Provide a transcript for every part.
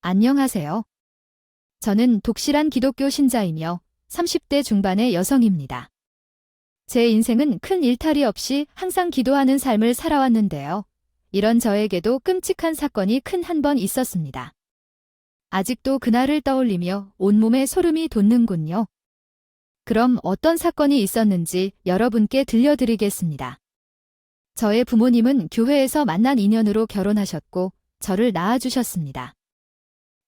안녕하세요. 저는 독실한 기독교 신자이며 30대 중반의 여성입니다. 제 인생은 큰 일탈이 없이 항상 기도하는 삶을 살아왔는데요. 이런 저에게도 끔찍한 사건이 큰 한 번 있었습니다. 아직도 그날을 떠올리며 온몸에 소름이 돋는군요. 그럼 어떤 사건이 있었는지 여러분께 들려드리겠습니다. 저의 부모님은 교회에서 만난 인연으로 결혼하셨고 저를 낳아주셨습니다.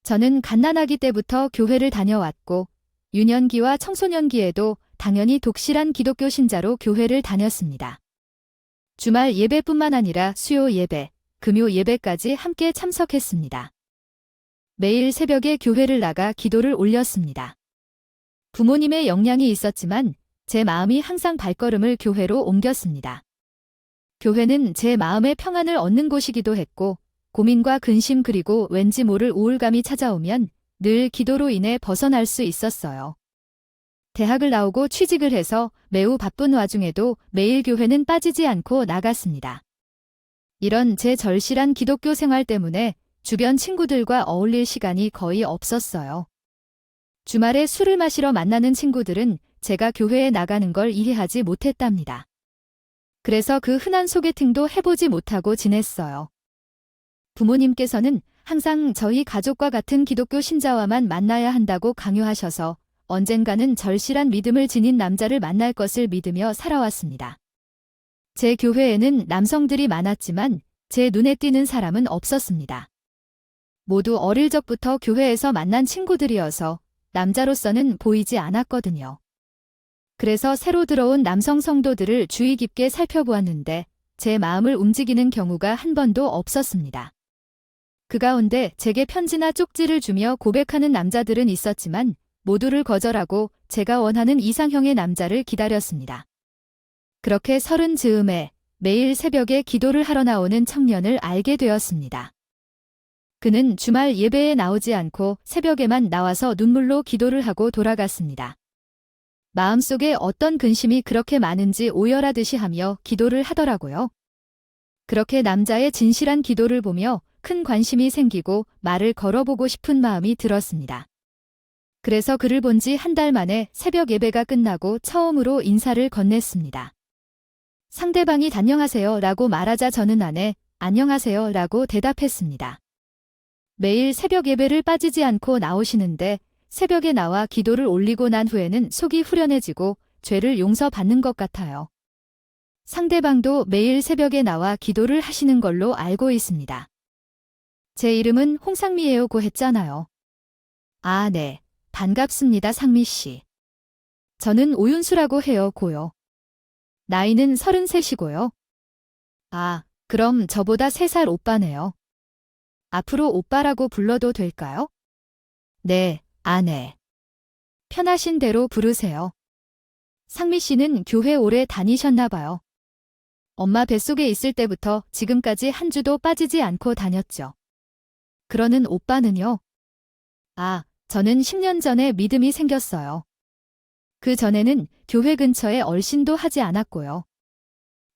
저는 갓난아기 때부터 교회를 다녀왔고 유년기와 청소년기에도 당연히 독실한 기독교 신자로 교회를 다녔습니다. 주말 예배뿐만 아니라 수요 예배, 금요 예배까지 함께 참석했습니다. 매일 새벽에 교회를 나가 기도를 올렸습니다. 부모님의 영향이 있었지만 제 마음이 항상 발걸음을 교회로 옮겼습니다. 교회는 제 마음의 평안을 얻는 곳이기도 했고 고민과 근심 그리고 왠지 모를 우울감이 찾아오면 늘 기도로 인해 벗어날 수 있었어요. 대학을 나오고 취직을 해서 매우 바쁜 와중에도 매일 교회는 빠지지 않고 나갔습니다. 이런 제 절실한 기독교 생활 때문에 주변 친구들과 어울릴 시간이 거의 없었어요. 주말에 술을 마시러 만나는 친구들은 제가 교회에 나가는 걸 이해하지 못했답니다. 그래서 그 흔한 소개팅도 해보지 못하고 지냈어요. 부모님께서는 항상 저희 가족과 같은 기독교 신자와만 만나야 한다고 강요하셔서 언젠가는 절실한 믿음을 지닌 남자를 만날 것을 믿으며 살아왔습니다. 제 교회에는 남성들이 많았지만 제 눈에 띄는 사람은 없었습니다. 모두 어릴 적부터 교회에서 만난 친구들이어서 남자로서는 보이지 않았거든요. 그래서 새로 들어온 남성 성도들을 주의 깊게 살펴보았는데 제 마음을 움직이는 경우가 한 번도 없었습니다. 그 가운데 제게 편지나 쪽지를 주며 고백하는 남자들은 있었지만 모두를 거절하고 제가 원하는 이상형의 남자를 기다렸습니다. 그렇게 30 즈음에 매일 새벽에 기도를 하러 나오는 청년을 알게 되었습니다. 그는 주말 예배에 나오지 않고 새벽에만 나와서 눈물로 기도를 하고 돌아갔습니다. 마음속에 어떤 근심이 그렇게 많은지 오열하듯이 하며 기도를 하더라고요. 그렇게 남자의 진실한 기도를 보며 큰 관심이 생기고 말을 걸어보고 싶은 마음이 들었습니다. 그래서 그를 본 지 한 달 만에 새벽 예배가 끝나고 처음으로 인사를 건넸습니다. 상대방이 안녕하세요 라고 말하자 저는 안에 안녕하세요 라고 대답했습니다. 매일 새벽 예배를 빠지지 않고 나오시는데 새벽에 나와 기도를 올리고 난 후에는 속이 후련해지고 죄를 용서받는 것 같아요. 상대방도 매일 새벽에 나와 기도를 하시는 걸로 알고 있습니다. 제 이름은 홍상미예요고 했잖아요. 아, 네. 반갑습니다, 상미 씨. 저는 오윤수라고 해요, 고요. 나이는 33이고요. 아, 그럼 저보다 3살 오빠네요. 앞으로 오빠라고 불러도 될까요? 네, 네. 편하신 대로 부르세요. 상미 씨는 교회 오래 다니셨나 봐요. 엄마 뱃속에 있을 때부터 지금까지 한 주도 빠지지 않고 다녔죠. 그러는 오빠는요? 아, 저는 10년 전에 믿음이 생겼어요. 그 전에는 교회 근처에 얼씬도 하지 않았고요.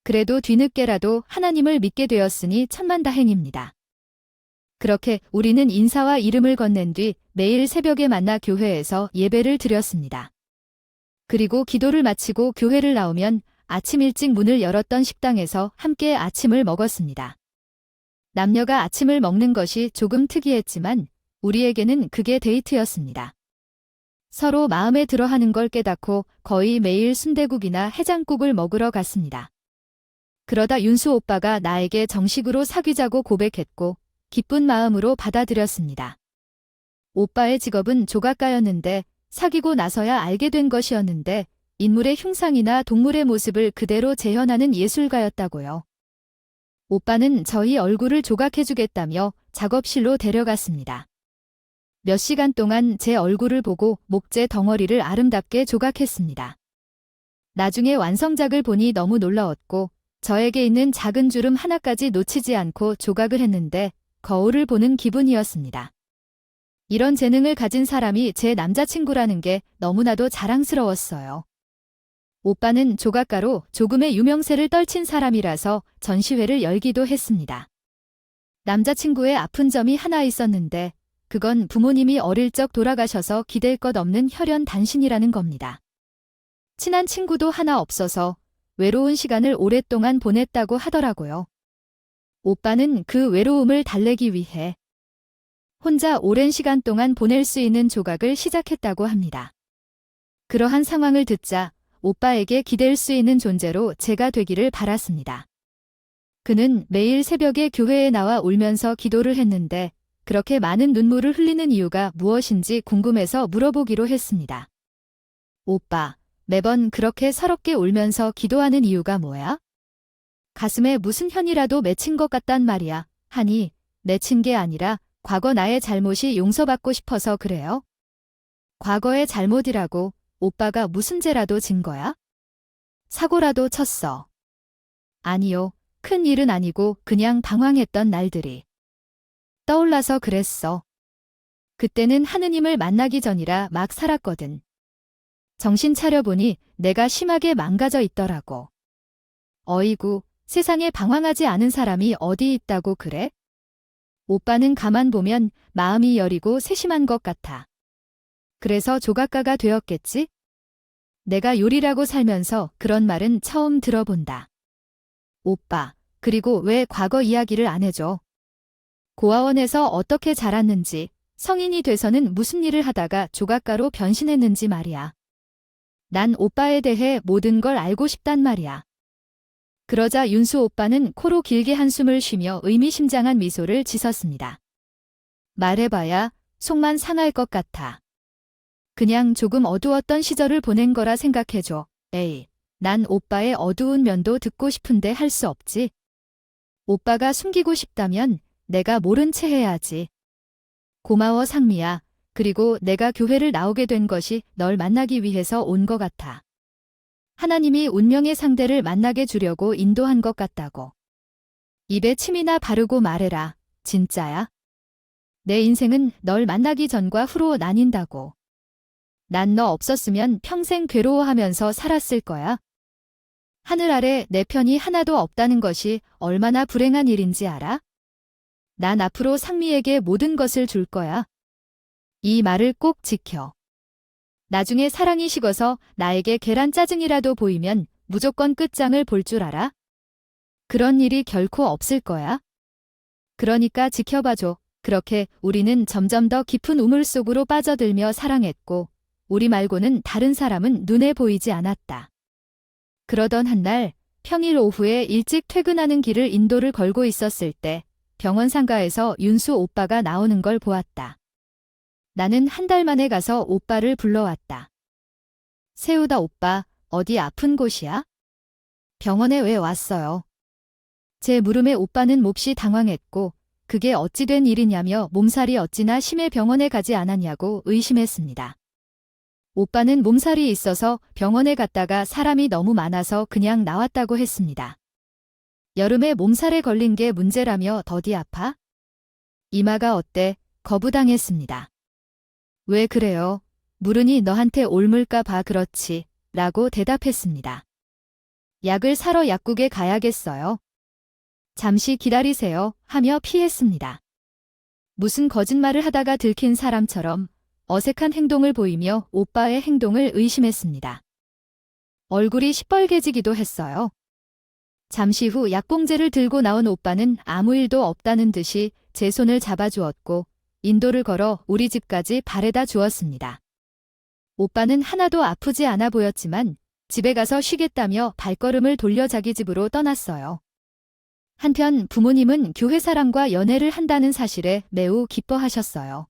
그래도 뒤늦게라도 하나님을 믿게 되었으니 천만다행입니다. 그렇게 우리는 인사와 이름을 건넨 뒤 매일 새벽에 만나 교회에서 예배를 드렸습니다. 그리고 기도를 마치고 교회를 나오면 아침 일찍 문을 열었던 식당에서 함께 아침을 먹었습니다. 남녀가 아침을 먹는 것이 조금 특이했지만 우리에게는 그게 데이트였습니다. 서로 마음에 들어하는 걸 깨닫고 거의 매일 순댓국이나 해장국을 먹으러 갔습니다. 그러다 윤수 오빠가 나에게 정식으로 사귀자고 고백했고 기쁜 마음으로 받아들였습니다. 오빠의 직업은 조각가였는데 사귀고 나서야 알게 된 것이었는데 인물의 흉상이나 동물의 모습을 그대로 재현하는 예술가였다고요. 오빠는 저희 얼굴을 조각해주겠다며 작업실로 데려갔습니다. 몇 시간 동안 제 얼굴을 보고 목재 덩어리를 아름답게 조각했습니다. 나중에 완성작을 보니 너무 놀라웠고 저에게 있는 작은 주름 하나까지 놓치지 않고 조각을 했는데 거울을 보는 기분이었습니다. 이런 재능을 가진 사람이 제 남자친구라는 게 너무나도 자랑스러웠어요. 오빠는 조각가로 조금의 유명세를 떨친 사람이라서 전시회를 열기도 했습니다. 남자친구의 아픈 점이 하나 있었는데 그건 부모님이 어릴 적 돌아가셔서 기댈 것 없는 혈연 단신이라는 겁니다. 친한 친구도 하나 없어서 외로운 시간을 오랫동안 보냈다고 하더라고요. 오빠는 그 외로움을 달래기 위해 혼자 오랜 시간 동안 보낼 수 있는 조각을 시작했다고 합니다. 그러한 상황을 듣자 오빠에게 기댈 수 있는 존재로 제가 되기를 바랐습니다. 그는 매일 새벽에 교회에 나와 울면서 기도를 했는데 그렇게 많은 눈물을 흘리는 이유가 무엇인지 궁금해서 물어보기로 했습니다. 오빠, 매번 그렇게 서럽게 울면서 기도하는 이유가 뭐야? 가슴에 무슨 현이라도 맺힌 것 같단 말이야. 하니, 맺힌 게 아니라 과거 나의 잘못이 용서받고 싶어서 그래요? 과거의 잘못이라고 오빠가 무슨 죄라도 진 거야? 사고라도 쳤어. 아니요, 큰 일은 아니고 그냥 방황했던 날들이 떠올라서 그랬어. 그때는 하느님을 만나기 전이라 막 살았거든. 정신 차려보니 내가 심하게 망가져 있더라고. 어이구, 세상에 방황하지 않은 사람이 어디 있다고 그래? 오빠는 가만 보면 마음이 여리고 세심한 것 같아. 그래서 조각가가 되었겠지? 내가 요리라고 살면서 그런 말은 처음 들어본다. 오빠, 그리고 왜 과거 이야기를 안 해줘? 고아원에서 어떻게 자랐는지, 성인이 돼서는 무슨 일을 하다가 조각가로 변신했는지 말이야. 난 오빠에 대해 모든 걸 알고 싶단 말이야. 그러자 윤수 오빠는 코로 길게 한숨을 쉬며 의미심장한 미소를 짓었습니다. 말해봐야 속만 상할 것 같아. 그냥 조금 어두웠던 시절을 보낸 거라 생각해줘. 에이, 난 오빠의 어두운 면도 듣고 싶은데 할 수 없지. 오빠가 숨기고 싶다면 내가 모른 채 해야지. 고마워 상미야. 그리고 내가 교회를 나오게 된 것이 널 만나기 위해서 온 것 같아. 하나님이 운명의 상대를 만나게 주려고 인도한 것 같다고. 입에 침이나 바르고 말해라. 진짜야? 내 인생은 널 만나기 전과 후로 나뉜다고. 난 너 없었으면 평생 괴로워하면서 살았을 거야. 하늘 아래 내 편이 하나도 없다는 것이 얼마나 불행한 일인지 알아? 난 앞으로 상미에게 모든 것을 줄 거야. 이 말을 꼭 지켜. 나중에 사랑이 식어서 나에게 계란 짜증이라도 보이면 무조건 끝장을 볼 줄 알아? 그런 일이 결코 없을 거야. 그러니까 지켜봐줘. 그렇게 우리는 점점 더 깊은 우물 속으로 빠져들며 사랑했고, 우리 말고는 다른 사람은 눈에 보이지 않았다. 그러던 한날, 평일 오후에 일찍 퇴근하는 길을 인도를 걸고 있었을 때, 병원 상가에서 윤수 오빠가 나오는 걸 보았다. 나는 한 달 만에 가서 오빠를 불러왔다. 세우다 오빠, 어디 아픈 곳이야? 병원에 왜 왔어요? 제 물음에 오빠는 몹시 당황했고, 그게 어찌 된 일이냐며 몸살이 어찌나 심해 병원에 가지 않았냐고 의심했습니다. 오빠는 몸살이 있어서 병원에 갔다가 사람이 너무 많아서 그냥 나왔다고 했습니다. 여름에 몸살에 걸린 게 문제라며 더디 아파? 이마가 어때? 거부당했습니다. 왜 그래요? 물으니 너한테 옮을까 봐 그렇지 라고 대답했습니다. 약을 사러 약국에 가야겠어요. 잠시 기다리세요 하며 피했습니다. 무슨 거짓말을 하다가 들킨 사람처럼 어색한 행동을 보이며 오빠의 행동을 의심했습니다. 얼굴이 시뻘개지기도 했어요. 잠시 후 약봉제를 들고 나온 오빠는 아무 일도 없다는 듯이 제 손을 잡아주었고 인도를 걸어 우리 집까지 바래다 주었습니다. 오빠는 하나도 아프지 않아 보였지만 집에 가서 쉬겠다며 발걸음을 돌려 자기 집으로 떠났어요. 한편 부모님은 교회 사람과 연애를 한다는 사실에 매우 기뻐하셨어요.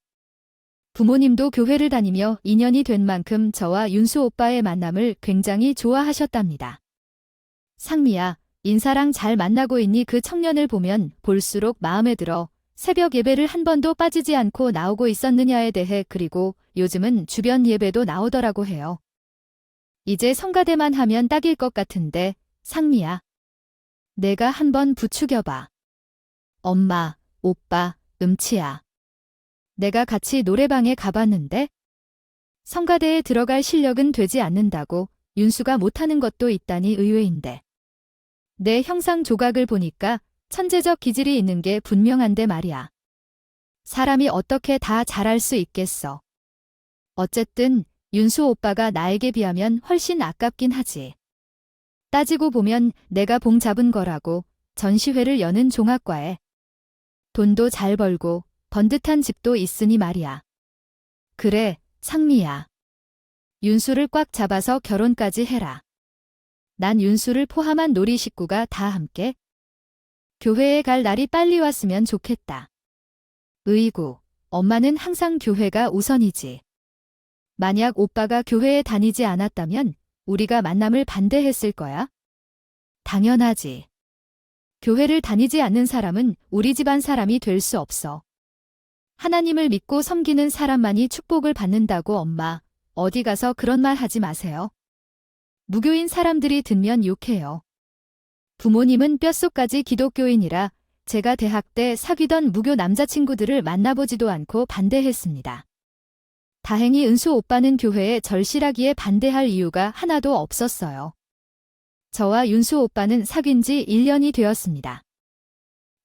부모님도 교회를 다니며 인연이 된 만큼 저와 윤수 오빠의 만남을 굉장히 좋아하셨답니다. 상미야, 인사랑 잘 만나고 있니? 그 청년을 보면 볼수록 마음에 들어. 새벽 예배를 한 번도 빠지지 않고 나오고 있었느냐에 대해 그리고 요즘은 주변 예배도 나오더라고 해요. 이제 성가대만 하면 딱일 것 같은데 상미야. 내가 한번 부추겨봐. 엄마, 오빠, 음치야. 내가 같이 노래방에 가봤는데 성가대에 들어갈 실력은 되지 않는다고 윤수가 못하는 것도 있다니 의외인데. 내 형상 조각을 보니까 천재적 기질이 있는 게 분명한데 말이야. 사람이 어떻게 다 잘할 수 있겠어. 어쨌든 윤수 오빠가 나에게 비하면 훨씬 아깝긴 하지. 따지고 보면 내가 봉 잡은 거라고. 전시회를 여는 종합과에. 돈도 잘 벌고 번듯한 집도 있으니 말이야. 그래, 상미야. 윤수를 꽉 잡아서 결혼까지 해라. 난 윤수를 포함한 놀이 식구가 다 함께 교회에 갈 날이 빨리 왔으면 좋겠다. 으이구, 엄마는 항상 교회가 우선이지. 만약 오빠가 교회에 다니지 않았다면 우리가 만남을 반대했을 거야? 당연하지. 교회를 다니지 않는 사람은 우리 집안 사람이 될 수 없어. 하나님을 믿고 섬기는 사람만이 축복을 받는다고 엄마, 어디 가서 그런 말 하지 마세요. 무교인 사람들이 듣면 욕해요. 부모님은 뼛속까지 기독교인이라 제가 대학 때 사귀던 무교 남자친구들을 만나보지도 않고 반대했습니다. 다행히 은수 오빠는 교회에 절실하기에 반대할 이유가 하나도 없었어요. 저와 윤수 오빠는 사귄 지 1년이 되었습니다.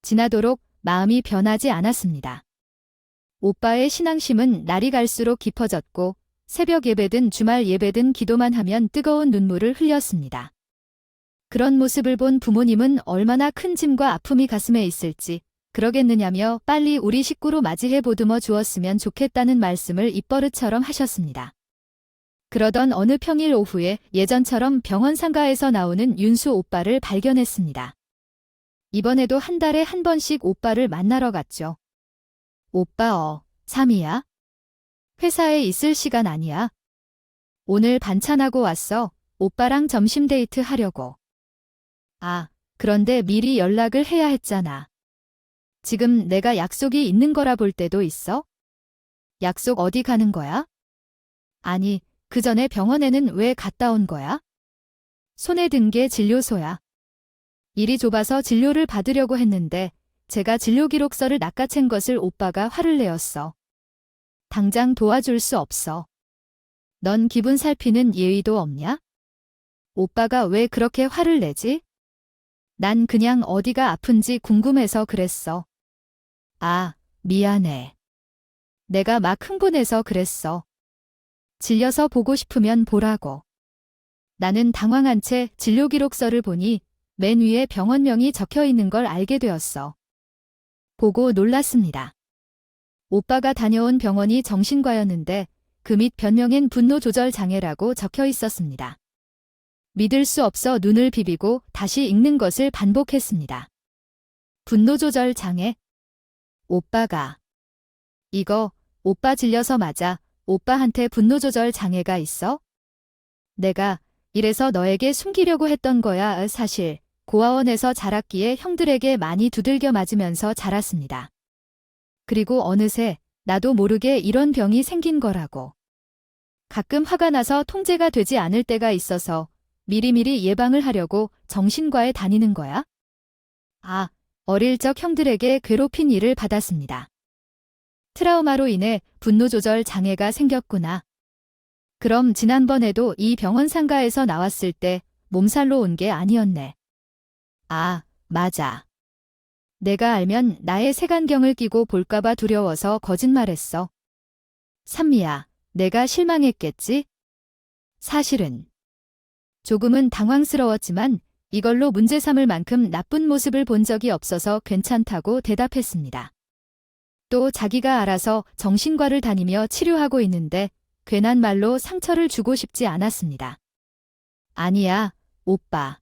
지나도록 마음이 변하지 않았습니다. 오빠의 신앙심은 날이 갈수록 깊어졌고 새벽 예배든 주말 예배든 기도만 하면 뜨거운 눈물을 흘렸습니다. 그런 모습을 본 부모님은 얼마나 큰 짐과 아픔이 가슴에 있을지 그러겠느냐며 빨리 우리 식구로 맞이해 보듬어 주었으면 좋겠다는 말씀을 입버릇처럼 하셨습니다. 그러던 어느 평일 오후에 예전처럼 병원 상가에서 나오는 윤수 오빠를 발견했습니다. 이번에도 한 달에 한 번씩 오빠를 만나러 갔죠. 오빠, 3이야? 회사에 있을 시간 아니야? 오늘 반찬하고 왔어. 오빠랑 점심 데이트 하려고. 아, 그런데 미리 연락을 해야 했잖아. 지금 내가 약속이 있는 거라 볼 때도 있어? 약속 어디 가는 거야? 아니, 그 전에 병원에는 왜 갔다 온 거야? 손에 든 게 진료소야. 일이 좁아서 진료를 받으려고 했는데 제가 진료 기록서를 낚아챈 것을 오빠가 화를 내었어. 당장 도와줄 수 없어. 넌 기분 살피는 예의도 없냐? 오빠가 왜 그렇게 화를 내지? 난 그냥 어디가 아픈지 궁금해서 그랬어. 아, 미안해. 내가 막 흥분해서 그랬어. 질려서 보고 싶으면 보라고. 나는 당황한 채 진료 기록서를 보니 맨 위에 병원명이 적혀 있는 걸 알게 되었어. 보고 놀랐습니다. 오빠가 다녀온 병원이 정신과였는데 그 밑 변명엔 분노 조절 장애라고 적혀 있었습니다. 믿을 수 없어 눈을 비비고 다시 읽는 것을 반복했습니다. 분노 조절 장애? 오빠가. 이거 오빠 질려서 맞아. 오빠한테 분노 조절 장애가 있어? 내가 이래서 너에게 숨기려고 했던 거야. 사실 고아원에서 자랐기에 형들에게 많이 두들겨 맞으면서 자랐습니다. 그리고 어느새 나도 모르게 이런 병이 생긴 거라고. 가끔 화가 나서 통제가 되지 않을 때가 있어서 미리미리 예방을 하려고 정신과에 다니는 거야? 아, 어릴 적 형들에게 괴롭힌 일을 받았습니다. 트라우마로 인해 분노 조절 장애가 생겼구나. 그럼 지난번에도 이 병원 상가에서 나왔을 때 몸살로 온 게 아니었네. 아, 맞아. 내가 알면 나의 색안경을 끼고 볼까봐 두려워서 거짓말했어. 삼미야, 내가 실망했겠지? 사실은. 조금은 당황스러웠지만 이걸로 문제 삼을 만큼 나쁜 모습을 본 적이 없어서 괜찮다고 대답했습니다. 또 자기가 알아서 정신과를 다니며 치료하고 있는데 괜한 말로 상처를 주고 싶지 않았습니다. 아니야, 오빠.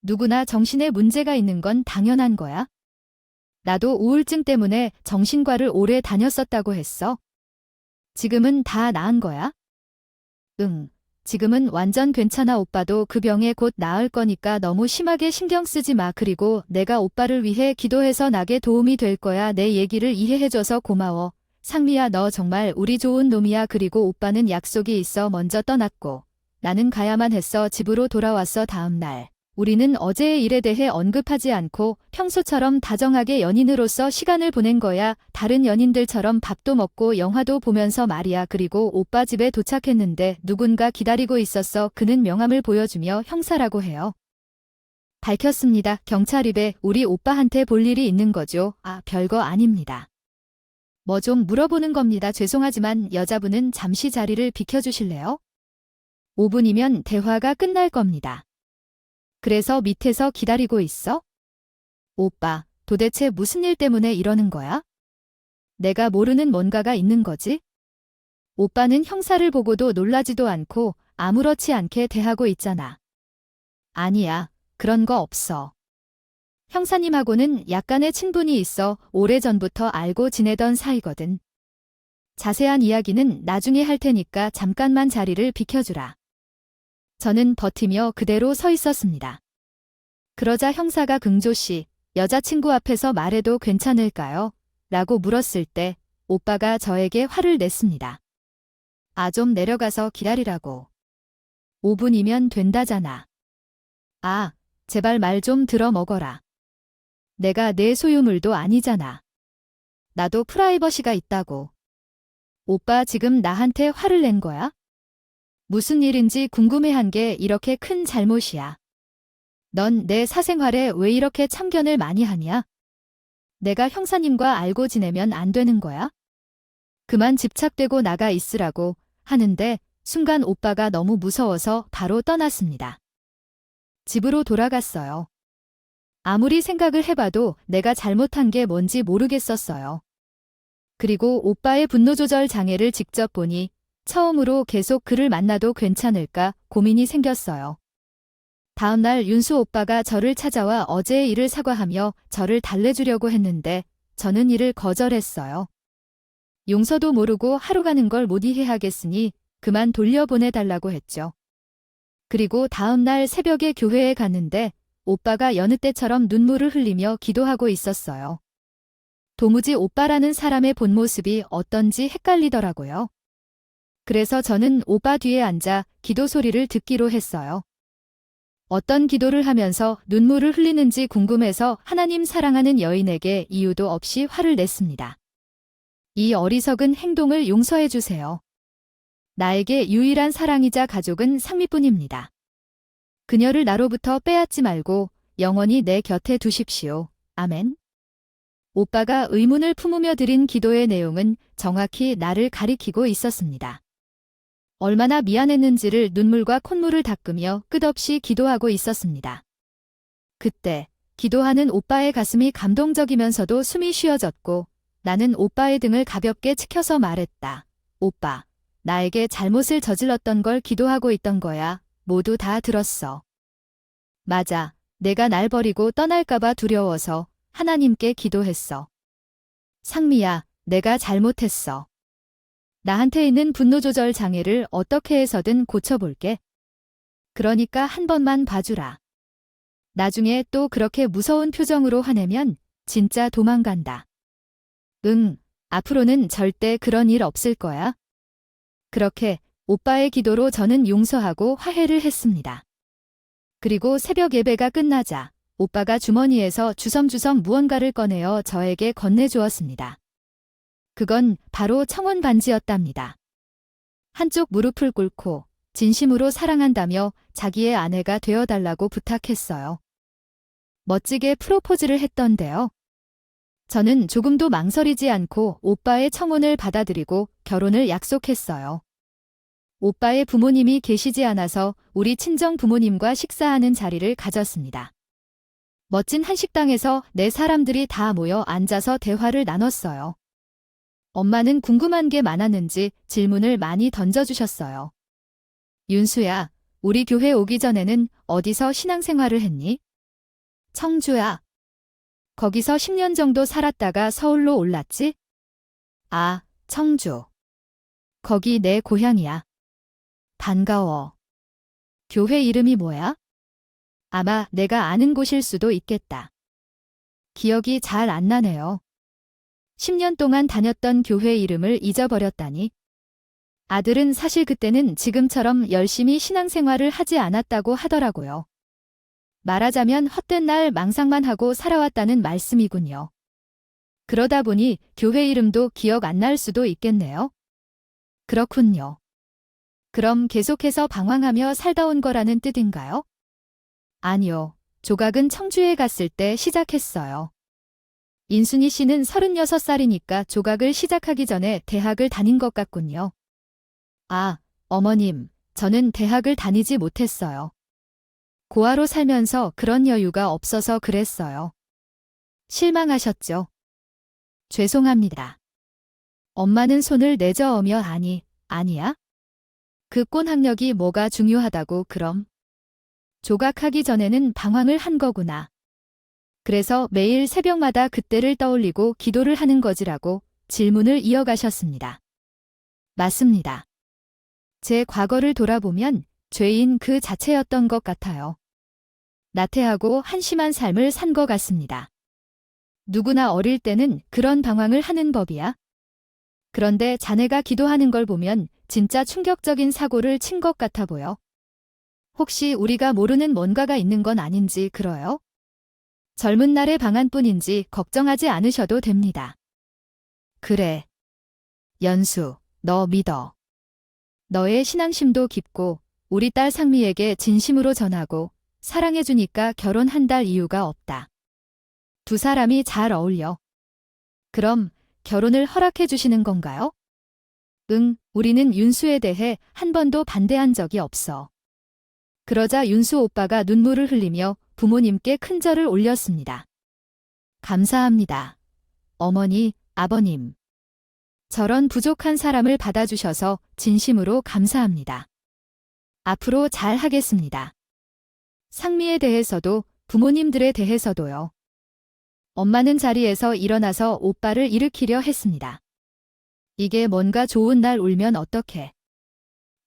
누구나 정신에 문제가 있는 건 당연한 거야. 나도 우울증 때문에 정신과를 오래 다녔었다고 했어. 지금은 다 나은 거야? 응, 지금은 완전 괜찮아. 오빠도 그 병에 곧 나을 거니까 너무 심하게 신경 쓰지 마. 그리고 내가 오빠를 위해 기도해서 나게 도움이 될 거야. 내 얘기를 이해해줘서 고마워. 상미야, 너 정말 우리 좋은 놈이야. 그리고 오빠는 약속이 있어 먼저 떠났고 나는 가야만 했어. 집으로 돌아왔어. 다음 날. 우리는 어제의 일에 대해 언급하지 않고 평소처럼 다정하게 연인으로서 시간을 보낸 거야. 다른 연인들처럼 밥도 먹고 영화도 보면서 말이야. 그리고 오빠 집에 도착했는데 누군가 기다리고 있었어. 그는 명함을 보여주며 형사라고 해요. 밝혔습니다. 경찰 입에 우리 오빠한테 볼 일이 있는 거죠. 아, 별거 아닙니다. 뭐 좀 물어보는 겁니다. 죄송하지만 여자분은 잠시 자리를 비켜주실래요? 5분이면 대화가 끝날 겁니다. 그래서 밑에서 기다리고 있어? 오빠, 도대체 무슨 일 때문에 이러는 거야? 내가 모르는 뭔가가 있는 거지? 오빠는 형사를 보고도 놀라지도 않고 아무렇지 않게 대하고 있잖아. 아니야, 그런 거 없어. 형사님하고는 약간의 친분이 있어 오래전부터 알고 지내던 사이거든. 자세한 이야기는 나중에 할 테니까 잠깐만 자리를 비켜주라. 저는 버티며 그대로 서 있었습니다. 그러자 형사가 긍조씨, 여자친구 앞에서 말해도 괜찮을까요? 라고 물었을 때 오빠가 저에게 화를 냈습니다. 아, 좀 내려가서 기다리라고. 5분이면 된다잖아. 아, 제발 말 좀 들어 먹어라. 내가 내 소유물도 아니잖아. 나도 프라이버시가 있다고. 오빠 지금 나한테 화를 낸 거야? 무슨 일인지 궁금해한 게 이렇게 큰 잘못이야. 넌 내 사생활에 왜 이렇게 참견을 많이 하냐? 내가 형사님과 알고 지내면 안 되는 거야? 그만 집착되고 나가 있으라고 하는데 순간 오빠가 너무 무서워서 바로 떠났습니다. 집으로 돌아갔어요. 아무리 생각을 해봐도 내가 잘못한 게 뭔지 모르겠었어요. 그리고 오빠의 분노 조절 장애를 직접 보니 처음으로 계속 그를 만나도 괜찮을까 고민이 생겼어요. 다음 날 윤수 오빠가 저를 찾아와 어제의 일을 사과하며 저를 달래주려고 했는데 저는 이를 거절했어요. 용서도 모르고 하루 가는 걸 못 이해하겠으니 그만 돌려보내달라고 했죠. 그리고 다음 날 새벽에 교회에 갔는데 오빠가 여느 때처럼 눈물을 흘리며 기도하고 있었어요. 도무지 오빠라는 사람의 본 모습이 어떤지 헷갈리더라고요. 그래서 저는 오빠 뒤에 앉아 기도 소리를 듣기로 했어요. 어떤 기도를 하면서 눈물을 흘리는지 궁금해서 하나님 사랑하는 여인에게 이유도 없이 화를 냈습니다. 이 어리석은 행동을 용서해 주세요. 나에게 유일한 사랑이자 가족은 상미뿐입니다. 그녀를 나로부터 빼앗지 말고 영원히 내 곁에 두십시오. 아멘. 오빠가 의문을 품으며 드린 기도의 내용은 정확히 나를 가리키고 있었습니다. 얼마나 미안했는지를 눈물과 콧물을 닦으며 끝없이 기도하고 있었습니다. 그때 기도하는 오빠의 가슴이 감동적이면서도 숨이 쉬어졌고 나는 오빠의 등을 가볍게 치켜서 말했다. 오빠, 나에게 잘못을 저질렀던 걸 기도하고 있던 거야. 모두 다 들었어. 맞아. 내가 날 버리고 떠날까봐 두려워서 하나님께 기도했어. 상미야, 내가 잘못했어. 나한테 있는 분노 조절 장애를 어떻게 해서든 고쳐볼게. 그러니까 한 번만 봐주라. 나중에 또 그렇게 무서운 표정으로 화내면 진짜 도망간다. 응, 앞으로는 절대 그런 일 없을 거야. 그렇게 오빠의 기도로 저는 용서하고 화해를 했습니다. 그리고 새벽 예배가 끝나자 오빠가 주머니에서 주섬주섬 무언가를 꺼내어 저에게 건네주었습니다. 그건 바로 청혼 반지였답니다. 한쪽 무릎을 꿇고 진심으로 사랑한다며 자기의 아내가 되어달라고 부탁했어요. 멋지게 프로포즈를 했던데요. 저는 조금도 망설이지 않고 오빠의 청혼을 받아들이고 결혼을 약속했어요. 오빠의 부모님이 계시지 않아서 우리 친정 부모님과 식사하는 자리를 가졌습니다. 멋진 한식당에서 네 사람들이 다 모여 앉아서 대화를 나눴어요. 엄마는 궁금한 게 많았는지 질문을 많이 던져주셨어요. 윤수야, 우리 교회 오기 전에는 어디서 신앙생활을 했니? 청주야. 거기서 10년 정도 살았다가 서울로 올랐지? 아, 청주. 거기 내 고향이야. 반가워. 교회 이름이 뭐야? 아마 내가 아는 곳일 수도 있겠다. 기억이 잘 안 나네요. 10년 동안 다녔던 교회 이름을 잊어버렸다니. 아들은 사실 그때는 지금처럼 열심히 신앙생활을 하지 않았다고 하더라고요. 말하자면 헛된 날 망상만 하고 살아왔다는 말씀이군요. 그러다 보니 교회 이름도 기억 안 날 수도 있겠네요. 그렇군요. 그럼 계속해서 방황하며 살다 온 거라는 뜻인가요? 아니요. 조각은 청주에 갔을 때 시작했어요. 인순이 씨는 36살이니까 조각을 시작하기 전에 대학을 다닌 것 같군요. 아, 어머님, 저는 대학을 다니지 못했어요. 고아로 살면서 그런 여유가 없어서 그랬어요. 실망하셨죠? 죄송합니다. 엄마는 손을 내저으며 아니야? 그 꼰학력이 뭐가 중요하다고 그럼? 조각하기 전에는 방황을 한 거구나. 그래서 매일 새벽마다 그때를 떠올리고 기도를 하는 거지라고 질문을 이어가셨습니다. 맞습니다. 제 과거를 돌아보면 죄인 그 자체였던 것 같아요. 나태하고 한심한 삶을 산 것 같습니다. 누구나 어릴 때는 그런 방황을 하는 법이야. 그런데 자네가 기도하는 걸 보면 진짜 충격적인 사고를 친 것 같아 보여. 혹시 우리가 모르는 뭔가가 있는 건 아닌지 그러요? 젊은 날의 방안뿐인지 걱정하지 않으셔도 됩니다. 그래. 연수, 너 믿어. 너의 신앙심도 깊고 우리 딸 상미에게 진심으로 전하고 사랑해주니까 결혼한달 이유가 없다. 두 사람이 잘 어울려. 그럼 결혼을 허락해 주시는 건가요? 응, 우리는 윤수에 대해 한 번도 반대한 적이 없어. 그러자 윤수 오빠가 눈물을 흘리며 부모님께 큰 절을 올렸습니다. 감사합니다. 어머니, 아버님. 저런 부족한 사람을 받아주셔서 진심으로 감사합니다. 앞으로 잘 하겠습니다. 상미에 대해서도 부모님들에 대해서도요. 엄마는 자리에서 일어나서 오빠를 일으키려 했습니다. 이게 뭔가 좋은 날 울면 어떡해.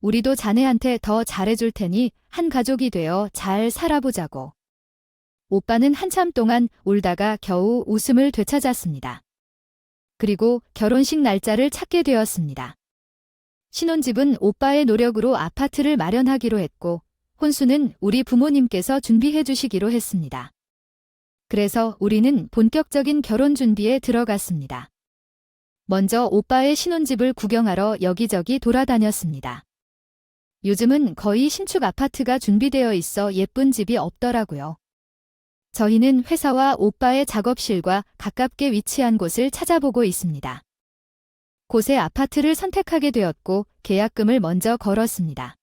우리도 자네한테 더 잘해줄 테니 한 가족이 되어 잘 살아보자고. 오빠는 한참 동안 울다가 겨우 웃음을 되찾았습니다. 그리고 결혼식 날짜를 찾게 되었습니다. 신혼집은 오빠의 노력으로 아파트를 마련하기로 했고 혼수는 우리 부모님께서 준비해 주시기로 했습니다. 그래서 우리는 본격적인 결혼 준비에 들어갔습니다. 먼저 오빠의 신혼집을 구경하러 여기저기 돌아다녔습니다. 요즘은 거의 신축 아파트가 준비되어 있어 예쁜 집이 없더라고요. 저희는 회사와 오빠의 작업실과 가깝게 위치한 곳을 찾아보고 있습니다. 곳의 아파트를 선택하게 되었고 계약금을 먼저 걸었습니다.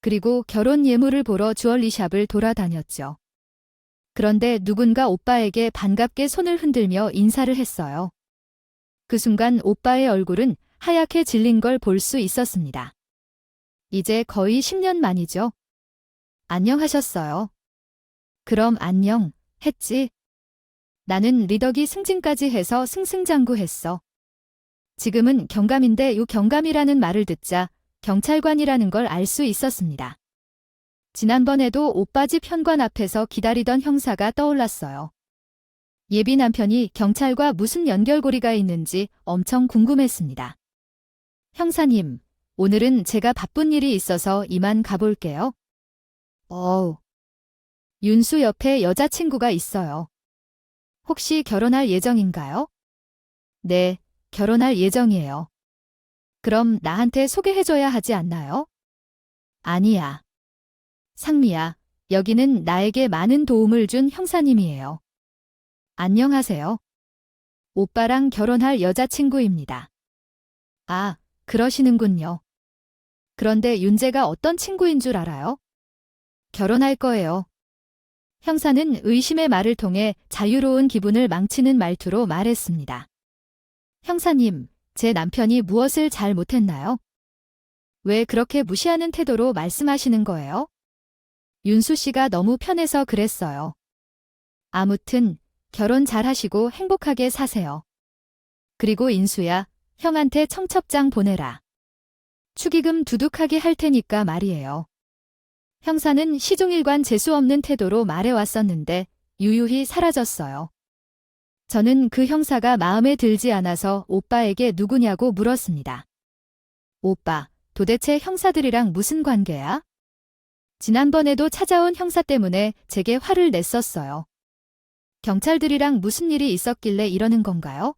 그리고 결혼 예물을 보러 주얼리샵을 돌아다녔죠. 그런데 누군가 오빠에게 반갑게 손을 흔들며 인사를 했어요. 그 순간 오빠의 얼굴은 하얗게 질린 걸 볼 수 있었습니다. 이제 거의 10년 만이죠. 안녕하셨어요. 그럼 안녕, 했지. 나는 리더기 승진까지 해서 승승장구했어. 지금은 경감인데 요 경감이라는 말을 듣자 경찰관이라는 걸 알 수 있었습니다. 지난번에도 오빠 집 현관 앞에서 기다리던 형사가 떠올랐어요. 예비 남편이 경찰과 무슨 연결고리가 있는지 엄청 궁금했습니다. 형사님, 오늘은 제가 바쁜 일이 있어서 이만 가볼게요. 윤수 옆에 여자친구가 있어요. 혹시 결혼할 예정인가요? 네, 결혼할 예정이에요. 그럼 나한테 소개해줘야 하지 않나요? 아니야. 상미야, 여기는 나에게 많은 도움을 준 형사님이에요. 안녕하세요. 오빠랑 결혼할 여자친구입니다. 아, 그러시는군요. 그런데 윤재가 어떤 친구인 줄 알아요? 결혼할 거예요. 형사는 의심의 말을 통해 자유로운 기분을 망치는 말투로 말했습니다. 형사님, 제 남편이 무엇을 잘못했나요? 왜 그렇게 무시하는 태도로 말씀하시는 거예요? 윤수 씨가 너무 편해서 그랬어요. 아무튼 결혼 잘하시고 행복하게 사세요. 그리고 인수야, 형한테 청첩장 보내라. 축의금 두둑하게 할 테니까 말이에요. 형사는 시종일관 재수 없는 태도로 말해왔었는데 유유히 사라졌어요. 저는 그 형사가 마음에 들지 않아서 오빠에게 누구냐고 물었습니다. 오빠, 도대체 형사들이랑 무슨 관계야? 지난번에도 찾아온 형사 때문에 제게 화를 냈었어요. 경찰들이랑 무슨 일이 있었길래 이러는 건가요?